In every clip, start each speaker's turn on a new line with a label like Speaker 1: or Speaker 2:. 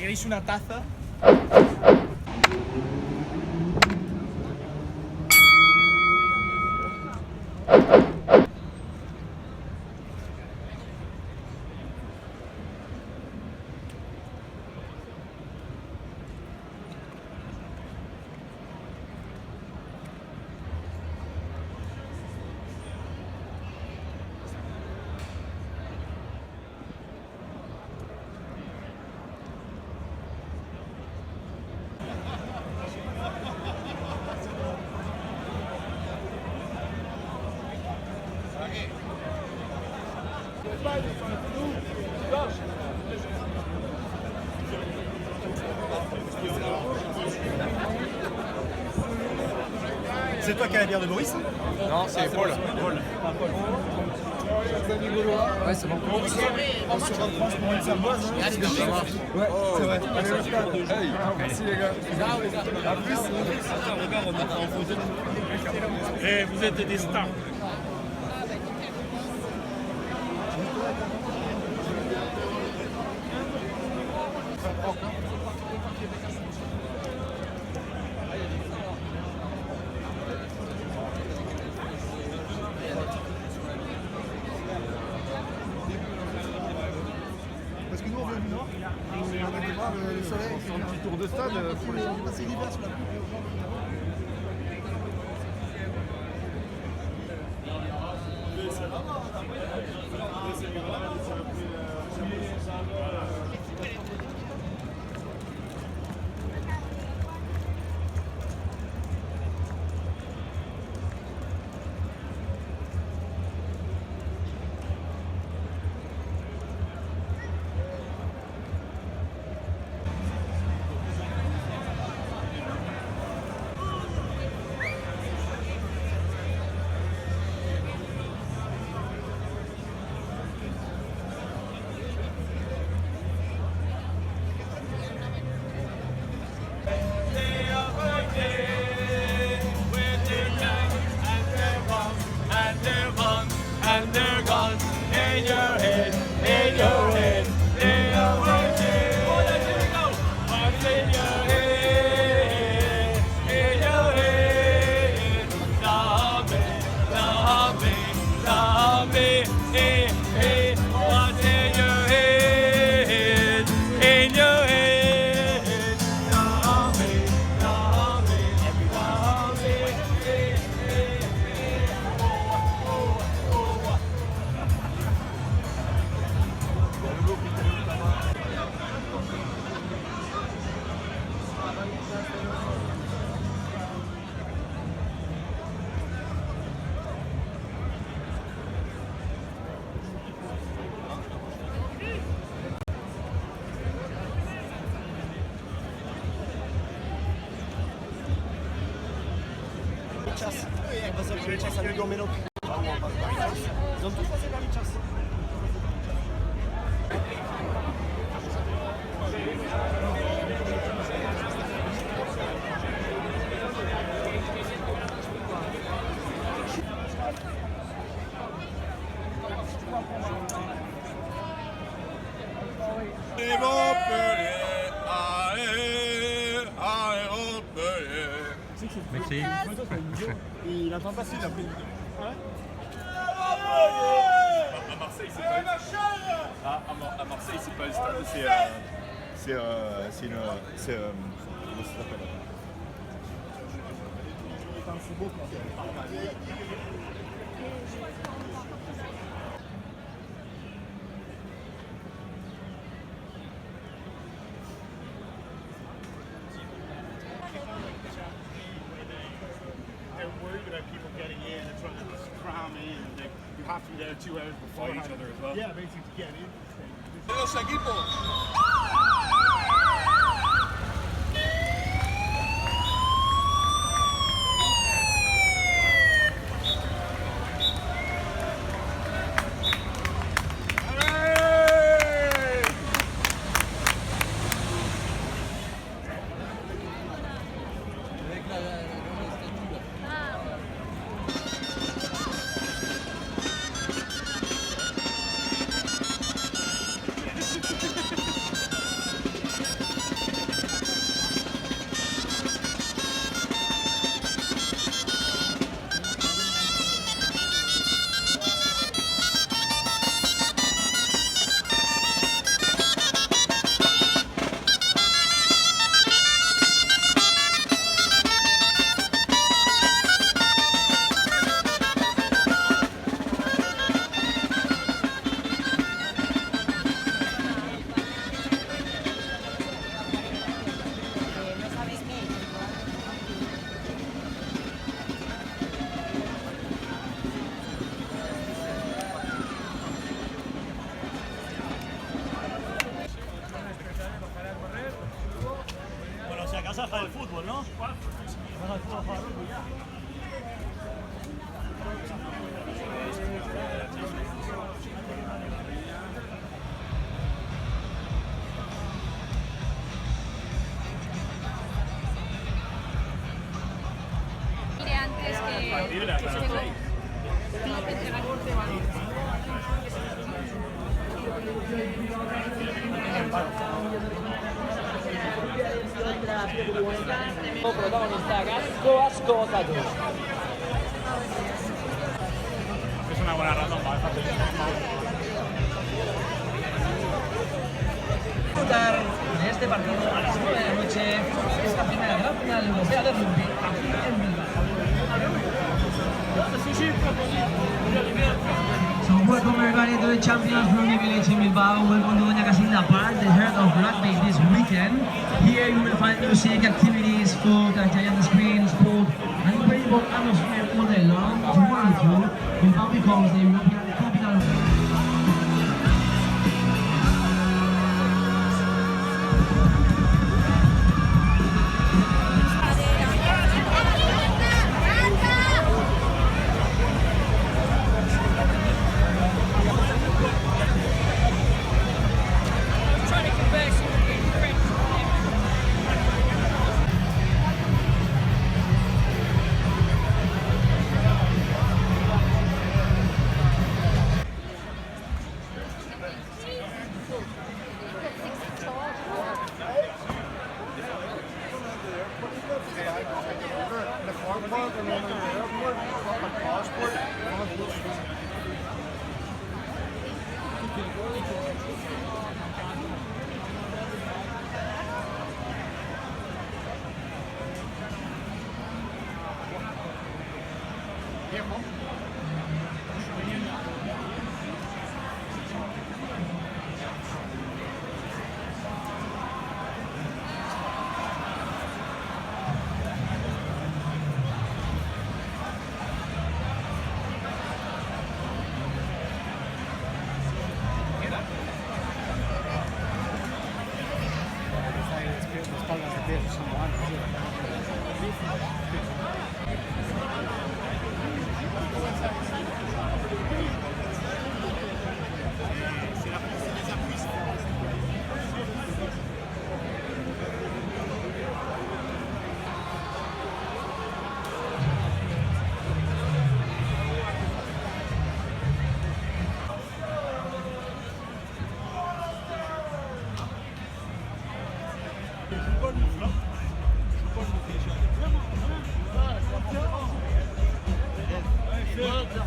Speaker 1: ¿Queréis una taza?
Speaker 2: C'est toi qui as la bière de Boris?
Speaker 3: Non, c'est Paul.
Speaker 4: Ouais, c'est bon.
Speaker 2: On se reprend pour une Samoise. Ouais, c'est vrai. Allez, au stade. Merci les gars. A plus. Regarde, on est en photo.
Speaker 1: Eh, vous êtes des stars.
Speaker 2: Parce que nous on vient du nord, on a voir le soleil, on fait un petit tour de stade pour les gens qui passent l'hiver sur la pluie. Ça lui dormait l'autre. Ils ont tous passé vers les chasses.
Speaker 3: Merci.
Speaker 2: Il entend pas si il a pris.
Speaker 5: À Marseille, c'est pas à Marseille, c'est pas le stade, c'est une. Comment ça s'appelle?
Speaker 2: C'est beau quoi.
Speaker 5: Have to be there 2 hours before each other as well.
Speaker 2: Yeah, basically to get in.
Speaker 5: Los equipos.
Speaker 3: Protagonista Gasco Ascotado.
Speaker 1: Es una buena razón para dejar
Speaker 3: Disfrutar de este partido a las 9 de la noche, esta primera gran final europea de rugby aquí en Bilbao. So welcome everybody to the Champions Rugby Village in Bilbao. Welcome to Doña Casilda Park, the heart of rugby this weekend. Here you will find music, activities, food, a giant screen, sport, and incredible atmosphere all day long. Tomorrow, Bilbao becomes the European capital of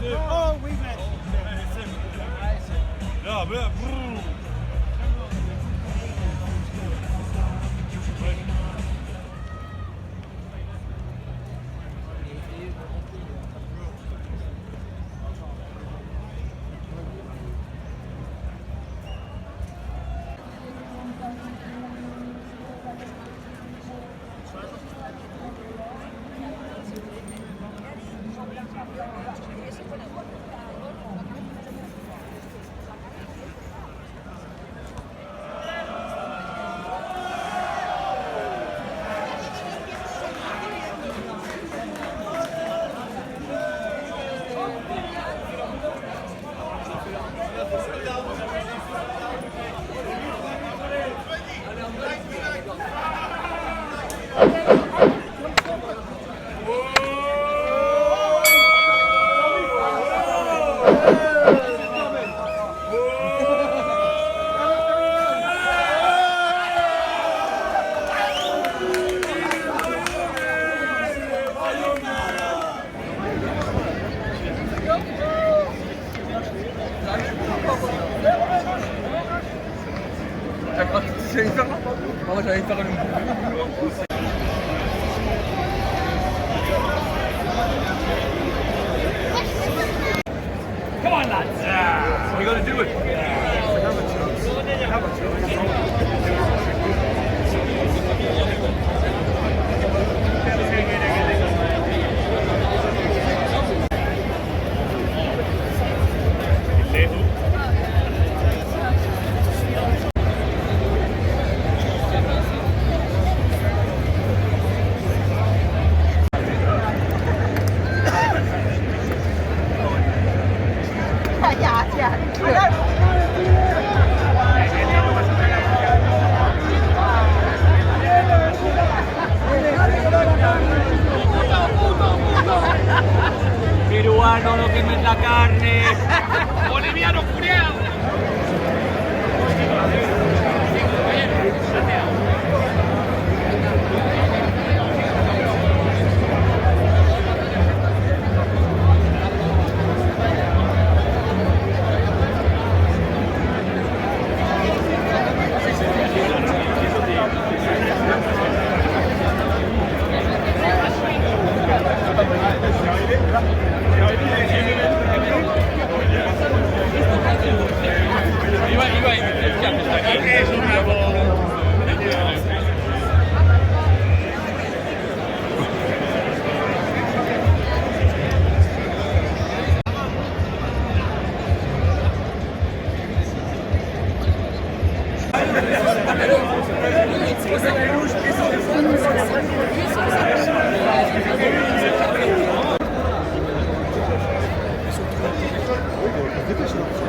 Speaker 1: Oh, we met.
Speaker 5: Là, là,
Speaker 1: Come on, lads.
Speaker 5: we gotta do it.
Speaker 1: peruano no quemes la carne. Boliviano culiao.
Speaker 2: Dépêche-toi.